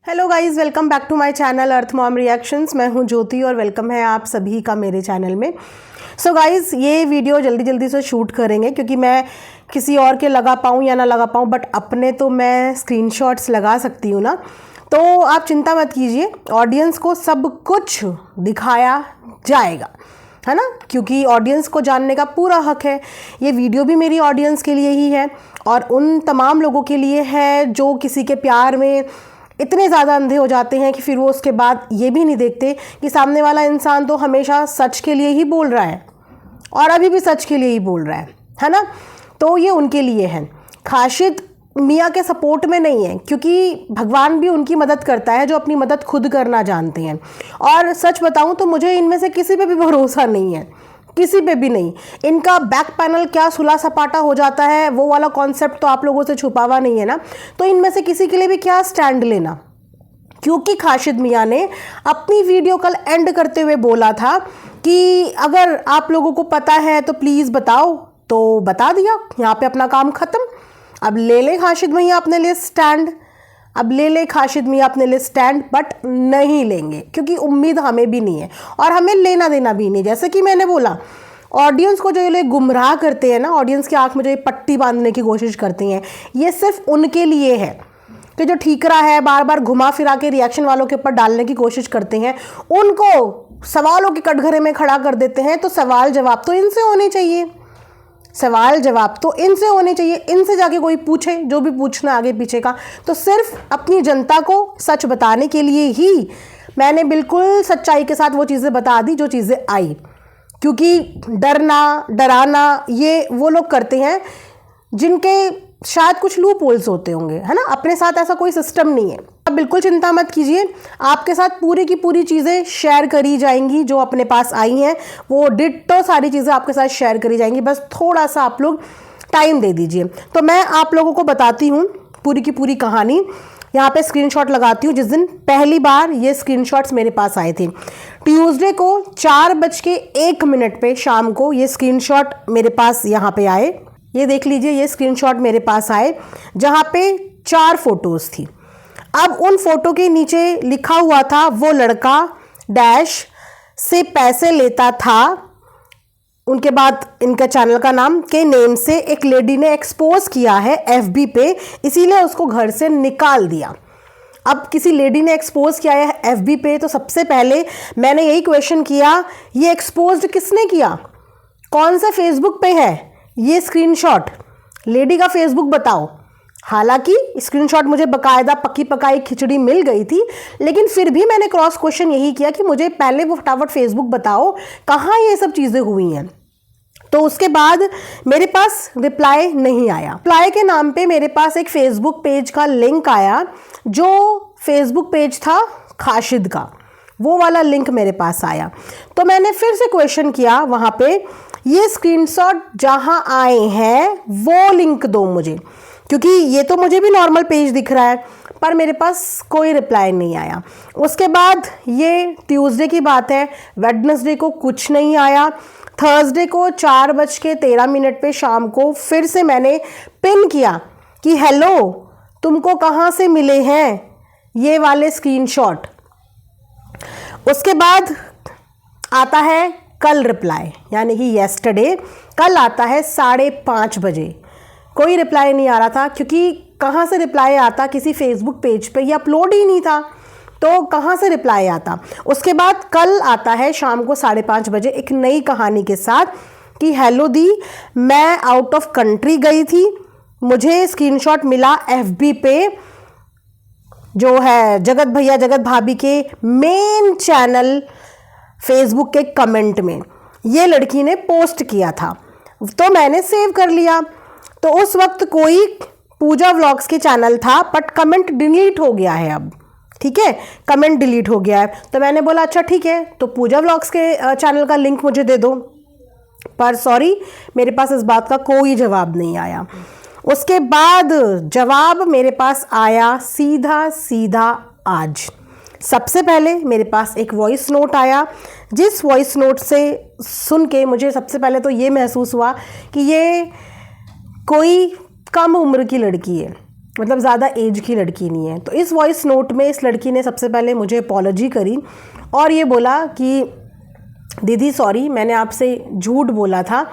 Hello guys, welcome back to my channel Earth Mom Reactions. मैं हूं ज्योति और welcome है आप सभी का मेरे चैनल में। सो गाइस, ये वीडियो जल्दी से शूट करेंगे क्योंकि मैं किसी और के लगा पाऊँ या ना लगा पाऊँ, बट अपने तो मैं स्क्रीनशॉट्स लगा सकती हूँ ना। तो आप चिंता मत कीजिए, ऑडियंस को सब कुछ दिखाया जाएगा, है ना, क्योंकि ऑडियंस को जानने का पूरा हक है। ये वीडियो भी मेरी ऑडियंस के लिए ही है और उन तमाम लोगों के लिए है जो किसी के प्यार में इतने ज़्यादा अंधे हो जाते हैं कि फिर वो उसके बाद ये भी नहीं देखते कि सामने वाला इंसान तो हमेशा सच के लिए ही बोल रहा है और अभी भी सच के लिए ही बोल रहा है ना। तो ये उनके लिए है। खाशिद मियाँ के सपोर्ट में नहीं है क्योंकि भगवान भी उनकी मदद करता है जो अपनी मदद खुद करना जानते हैं। और सच बताऊं तो मुझे इनमें से किसी पे भी भरोसा नहीं है, किसी पे भी नहीं। इनका बैक पैनल क्या सुला सपाटा हो जाता है वो वाला कॉन्सेप्ट तो आप लोगों से छुपावा नहीं है ना। तो इनमें से किसी के लिए भी क्या स्टैंड लेना, क्योंकि खाशिद मियाँ ने अपनी वीडियो कल एंड करते हुए बोला था कि अगर आप लोगों को पता है तो प्लीज़ बताओ, तो बता दिया, यहाँ पे अपना काम ख़त्म। अब ले ले खाशिद मियाँ अपने लिए स्टैंड, बट नहीं लेंगे क्योंकि उम्मीद हमें भी नहीं है और हमें लेना देना भी नहीं। जैसे कि मैंने बोला, ऑडियंस को जो ये लोग गुमराह करते हैं ना, ऑडियंस की आंख में जो ये पट्टी बांधने की कोशिश करते हैं, ये सिर्फ उनके लिए है कि जो ठीकरा है बार बार घुमा फिरा के रिएक्शन वालों के ऊपर डालने की कोशिश करते हैं, उनको सवालों के कटघरे में खड़ा कर देते हैं। तो सवाल जवाब तो इनसे होने चाहिए, इनसे जाके कोई पूछे जो भी पूछना आगे पीछे का। तो सिर्फ अपनी जनता को सच बताने के लिए ही मैंने बिल्कुल सच्चाई के साथ वो चीज़ें बता दी जो चीज़ें आई, क्योंकि डराना ये वो लोग करते हैं जिनके शायद कुछ लूप होल्स होते होंगे, है ना। अपने साथ ऐसा कोई सिस्टम नहीं है। आप बिल्कुल चिंता मत कीजिए, आपके साथ पूरी की पूरी चीज़ें शेयर करी जाएंगी जो अपने पास आई हैं, वो डिट्टो सारी चीज़ें आपके साथ शेयर करी जाएंगी। बस थोड़ा सा आप लोग टाइम दे दीजिए। तो मैं आप लोगों को बताती हूँ पूरी की पूरी कहानी। यहाँ पे स्क्रीनशॉट लगाती हूँ जिस दिन पहली बार ये स्क्रीनशॉट्स मेरे पास आए थे। ट्यूसडे को 4:01 पे शाम को ये स्क्रीनशॉट मेरे पास यहाँ पे आए। ये देख लीजिए, ये स्क्रीनशॉट मेरे पास आए जहाँ पे 4 फोटोज़ थी। अब उन फोटो के नीचे लिखा हुआ था वो लड़का डैश से पैसे लेता था। उनके बाद इनका चैनल का नाम के नेम से एक लेडी ने एक्सपोज किया है FB पे, इसीलिए उसको घर से निकाल दिया। अब किसी लेडी ने एक्सपोज किया है FB पे, तो सबसे पहले मैंने यही क्वेश्चन किया, ये एक्सपोज किसने किया, कौन सा फेसबुक पे है ये स्क्रीनशॉट, लेडी का फेसबुक बताओ। हालांकि स्क्रीनशॉट मुझे बकायदा पकी पकाई खिचड़ी मिल गई थी, लेकिन फिर भी मैंने क्रॉस क्वेश्चन यही किया कि मुझे पहले वो फटाफट फेसबुक बताओ कहाँ ये सब चीज़ें हुई हैं। तो उसके बाद मेरे पास रिप्लाई नहीं आया। रिप्लाई के नाम पे मेरे पास एक फेसबुक पेज का लिंक आया, जो फेसबुक पेज था खाशिद का, वो वाला लिंक मेरे पास आया। तो मैंने फिर से क्वेश्चन किया वहाँ पे, ये स्क्रीनशॉट जहाँ आए हैं वो लिंक दो मुझे, क्योंकि ये तो मुझे भी नॉर्मल पेज दिख रहा है, पर मेरे पास कोई रिप्लाई नहीं आया। उसके बाद ये ट्यूसडे की बात है, वेडनेसडे को कुछ नहीं आया। थर्सडे को 4:13 पे शाम को फिर से मैंने पिन किया कि हेलो, तुमको कहाँ से मिले हैं ये वाले स्क्रीनशॉट। उसके बाद आता है कल रिप्लाई, यानी कि येस्टरडे, कल आता है 5:30 बजे। कोई रिप्लाई नहीं आ रहा था क्योंकि कहाँ से रिप्लाई आता, किसी फेसबुक पेज पे ये अपलोड ही नहीं था, तो कहाँ से रिप्लाई आता। उसके बाद कल आता है शाम को 5:30 बजे एक नई कहानी के साथ कि हेलो दी, मैं आउट ऑफ कंट्री गई थी, मुझे स्क्रीनशॉट मिला FB पे, जो है जगत भैया जगत भाभी के मेन चैनल फेसबुक के कमेंट में ये लड़की ने पोस्ट किया था, तो मैंने सेव कर लिया। तो उस वक्त कोई पूजा व्लॉग्स के चैनल था, बट कमेंट डिलीट हो गया है अब, ठीक है, कमेंट डिलीट हो गया है। तो मैंने बोला अच्छा ठीक है, तो पूजा व्लॉग्स के चैनल का लिंक मुझे दे दो, पर सॉरी मेरे पास इस बात का कोई जवाब नहीं आया। उसके बाद जवाब मेरे पास आया सीधा आज। सबसे पहले मेरे पास एक वॉइस नोट आया, जिस वॉइस नोट से सुन के मुझे सबसे पहले तो ये महसूस हुआ कि ये कोई कम उम्र की लड़की है, मतलब ज़्यादा एज की लड़की नहीं है। तो इस वॉइस नोट में इस लड़की ने सबसे पहले मुझे अपॉलॉजी करी और ये बोला कि दीदी सॉरी, मैंने आपसे झूठ बोला था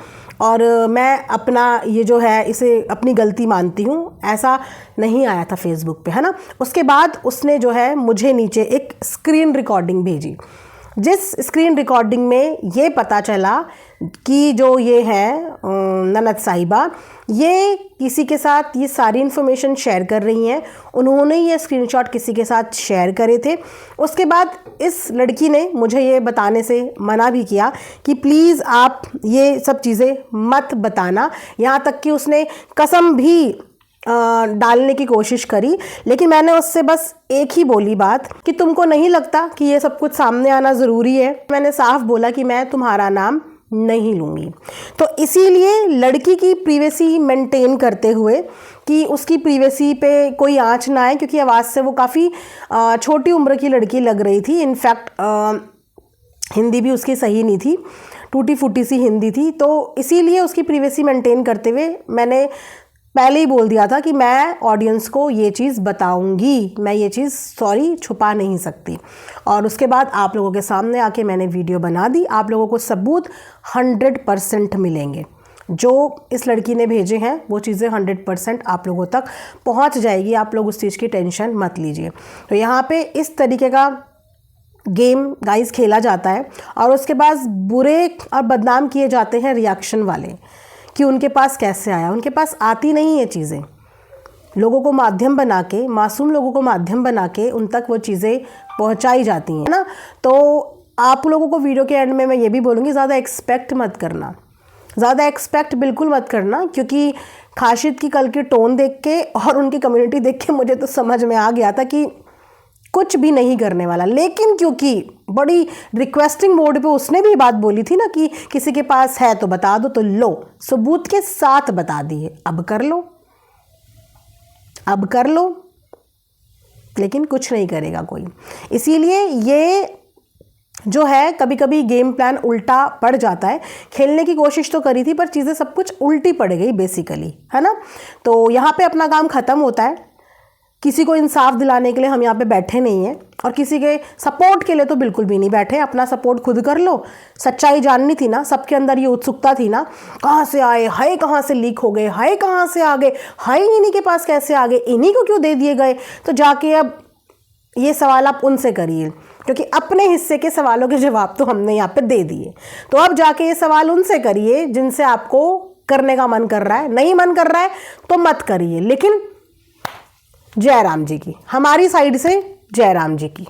और मैं अपना ये जो है इसे अपनी गलती मानती हूँ, ऐसा नहीं आया था फेसबुक पे, है ना। उसके बाद उसने जो है मुझे नीचे एक स्क्रीन रिकॉर्डिंग भेजी, जिस स्क्रीन रिकॉर्डिंग में ये पता चला कि जो ये है ननद साहिबा, ये किसी के साथ ये सारी इन्फॉर्मेशन शेयर कर रही हैं। उन्होंने ये स्क्रीनशॉट किसी के साथ शेयर करे थे। उसके बाद इस लड़की ने मुझे ये बताने से मना भी किया कि प्लीज़ आप ये सब चीज़ें मत बताना। यहाँ तक कि उसने कसम भी डालने की कोशिश करी, लेकिन मैंने उससे बस एक ही बोली बात कि तुमको नहीं लगता कि ये सब कुछ सामने आना ज़रूरी है। मैंने साफ बोला कि मैं तुम्हारा नाम नहीं लूँगी। तो इसीलिए लड़की की प्राइवेसी मेंटेन करते हुए कि उसकी प्राइवेसी पे कोई आँच ना आए, क्योंकि आवाज़ से वो काफ़ी छोटी उम्र की लड़की लग रही थी। इनफैक्ट हिंदी भी उसकी सही नहीं थी, टूटी फूटी सी हिंदी थी। तो इसीलिए उसकी प्राइवेसी मेंटेन करते हुए मैंने पहले ही बोल दिया था कि मैं ऑडियंस को ये चीज़ बताऊंगी, मैं ये चीज़ सॉरी छुपा नहीं सकती। और उसके बाद आप लोगों के सामने आके मैंने वीडियो बना दी। आप लोगों को सबूत 100% मिलेंगे। जो इस लड़की ने भेजे हैं वो चीज़ें 100% आप लोगों तक पहुंच जाएगी। आप लोग उस चीज़ की टेंशन मत लीजिए। तो यहाँ पे इस तरीके का गेम गाइस खेला जाता है और उसके बाद बुरे और बदनाम किए जाते हैं रिएक्शन वाले कि उनके पास कैसे आया। उनके पास आती नहीं है चीज़ें, लोगों को माध्यम बना के, मासूम लोगों को माध्यम बना के उन तक वो चीज़ें पहुंचाई जाती हैं ना। तो आप लोगों को वीडियो के एंड में मैं ये भी बोलूँगी, ज़्यादा एक्सपेक्ट मत करना, ज़्यादा एक्सपेक्ट बिल्कुल मत करना, क्योंकि खाशिद की कल की टोन देख के और उनकी कम्युनिटी देख के मुझे तो समझ में आ गया था कि कुछ भी नहीं करने वाला। लेकिन क्योंकि बड़ी रिक्वेस्टिंग मोड पे उसने भी बात बोली थी ना कि किसी के पास है तो बता दो, तो लो सबूत के साथ बता दिए, अब कर लो, अब कर लो। लेकिन कुछ नहीं करेगा कोई। इसीलिए ये जो है कभी कभी गेम प्लान उल्टा पड़ जाता है। खेलने की कोशिश तो करी थी पर चीज़ें सब कुछ उल्टी पड़ गई बेसिकली, है ना। तो यहाँ पे अपना काम ख़त्म होता है। किसी को इंसाफ दिलाने के लिए हम यहाँ पे बैठे नहीं हैं और किसी के सपोर्ट के लिए तो बिल्कुल भी नहीं बैठे। अपना सपोर्ट खुद कर लो। सच्चाई जाननी थी ना, सबके अंदर ये उत्सुकता थी ना, कहाँ से आए, हाय कहाँ से लीक हो गए, हाय कहाँ से आ गए, हाय इन्हीं के पास कैसे आ गए, इन्हीं को क्यों दे दिए गए। तो जाके अब ये सवाल आप उनसे करिए, क्योंकि अपने हिस्से के सवालों के जवाब तो हमने यहाँ पे दे दिए। तो अब जाके ये सवाल उनसे करिए जिनसे आपको करने का मन कर रहा है। नहीं मन कर रहा है तो मत करिए, लेकिन जय राम जी की, हमारी साइड से जय राम जी की।